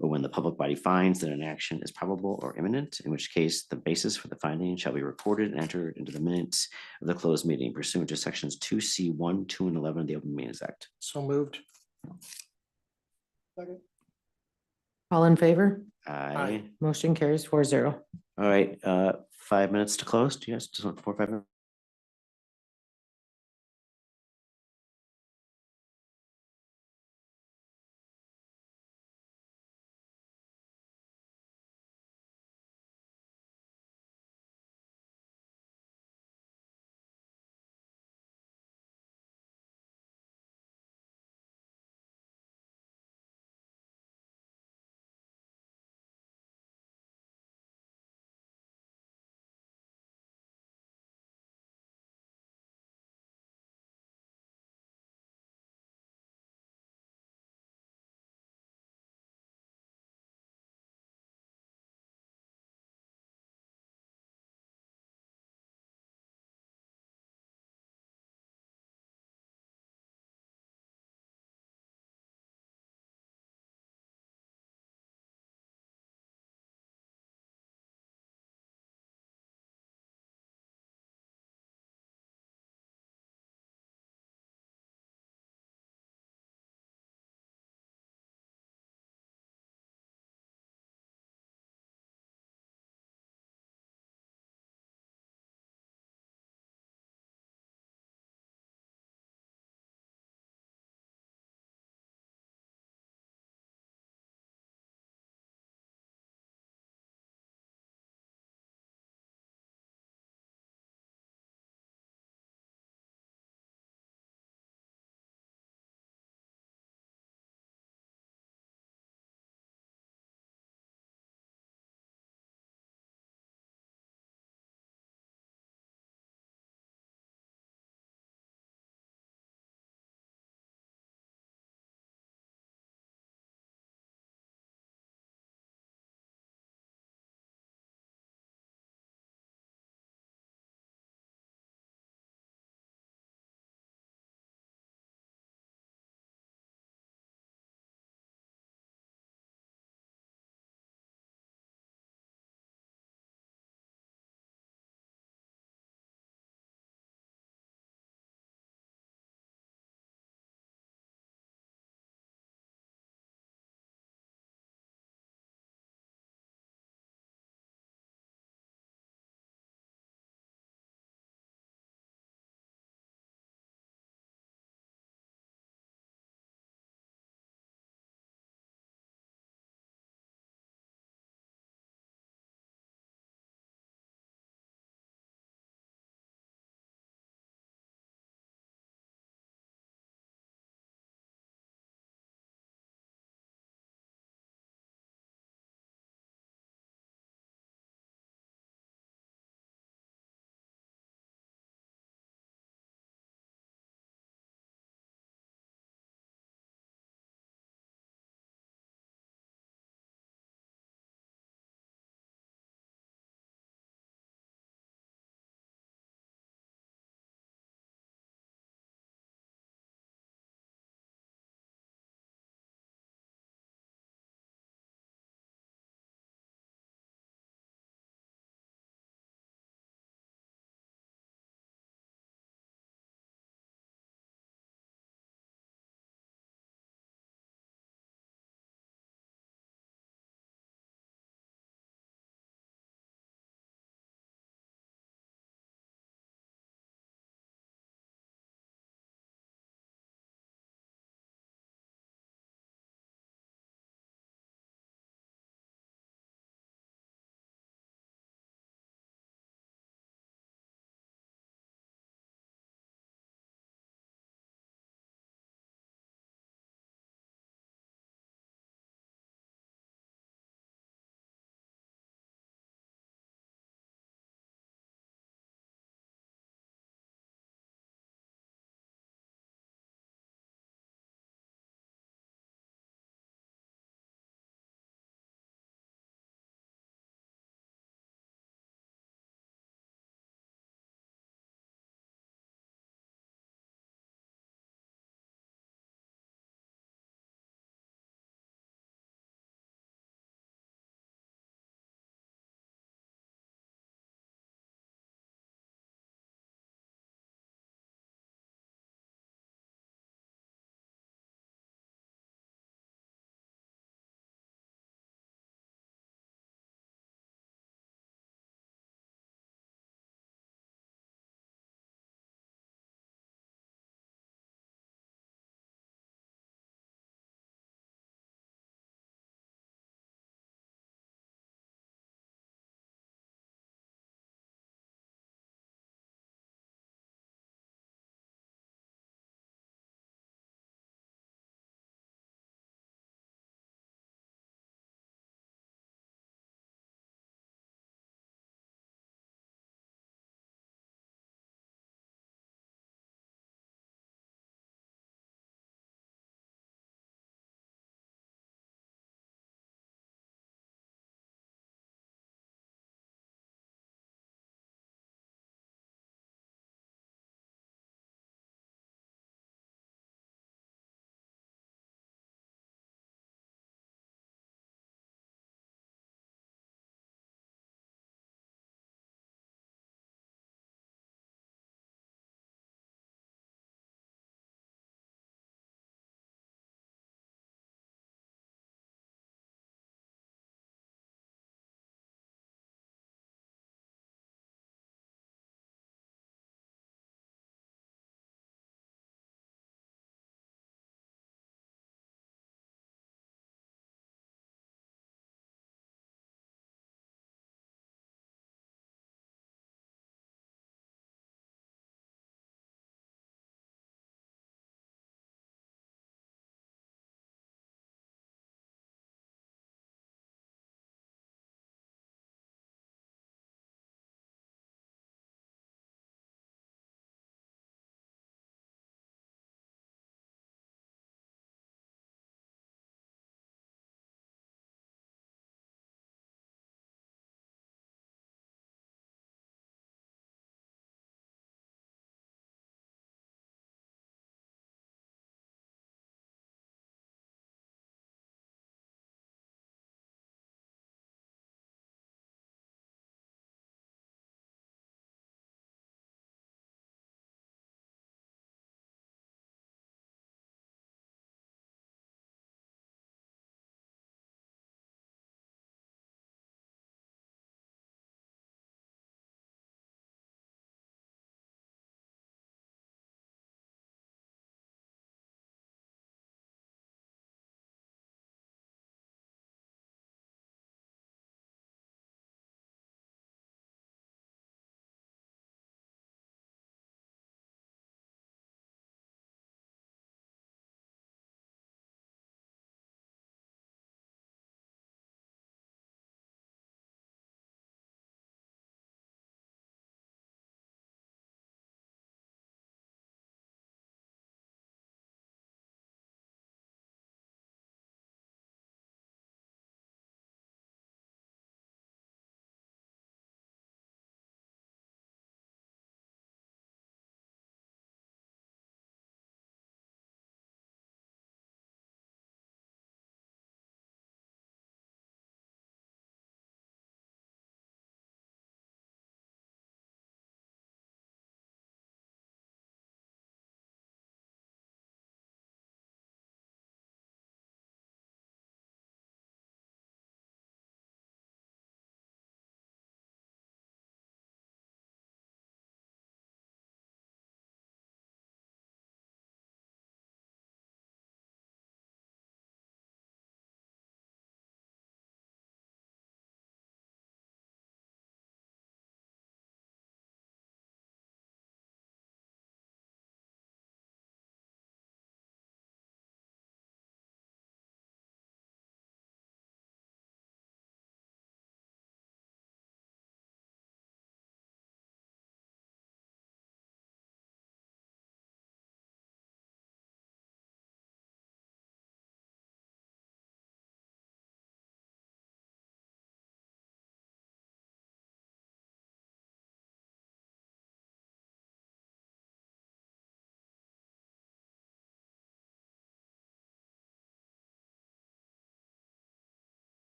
or when the public body finds that an action is probable or imminent, in which case the basis for the finding shall be recorded and entered into the minutes of the closed meeting pursuant to sections 2C1, 2, and 11 of the Open Meetings Act. So moved. All in favor? Aye. Motion carries 4-0. All right, 5 minutes to close. Do you guys just want 4 or 5 minutes?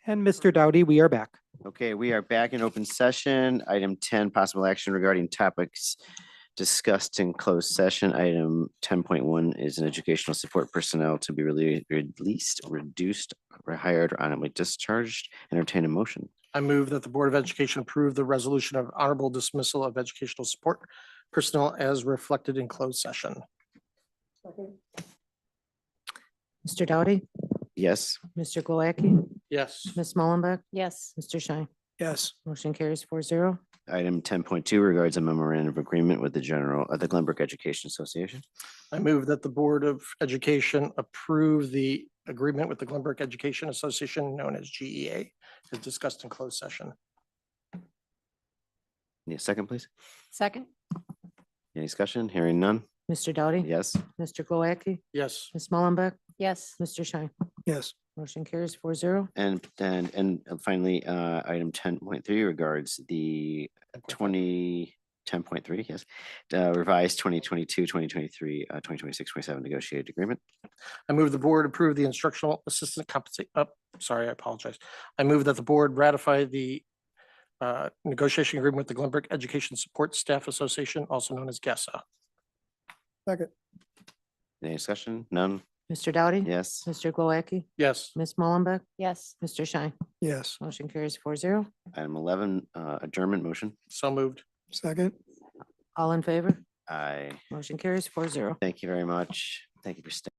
And Mr. Doughty, we are back. Okay, we are back in open session. Item 10, possible action regarding topics discussed in closed session. Item 10.1 is an educational support personnel to be released, reduced, rehired, or honorably discharged. Entertain a motion. I move that the Board of Education approve the resolution of honorable dismissal of educational support personnel as reflected in closed session. Mr. Doughty, Yes. Mr. Glowacki, Yes. Ms. Mullenbeck, Yes. Mr. Schein. Yes. Motion carries 4-0. Item 10.2 regards a memorandum of agreement with the the Glenbrook Education Association. I move that the Board of Education approve the agreement with the Glenbrook Education Association, known as GEA, as discussed in closed session. Need a second, please? Second? Any discussion? Hearing none? Mr. Doughty. Yes. Mr. Glowacki, Yes. Ms. Mullenbeck, Yes. Mr. Schein. Yes. Motion carries 4-0. And finally, item 10.3 regards the 10.3, yes, revised 2022-2023, 2026-27 negotiated agreement. I move the board approve the instructional assistant compensate, sorry, I apologize. I move that the board ratify the negotiation agreement with the Glenbrook Education Support Staff Association, also known as GESA. Second. Any discussion? None? Mr. Doughty. Yes. Mr. Glowacki, Yes. Ms. Mullenbeck, Yes. Mr. Schein. Yes. Motion carries 4-0. Item 11, adjournment motion. So moved. Second. All in favor? Aye. Motion carries 4-0. Thank you very much. Thank you for staying.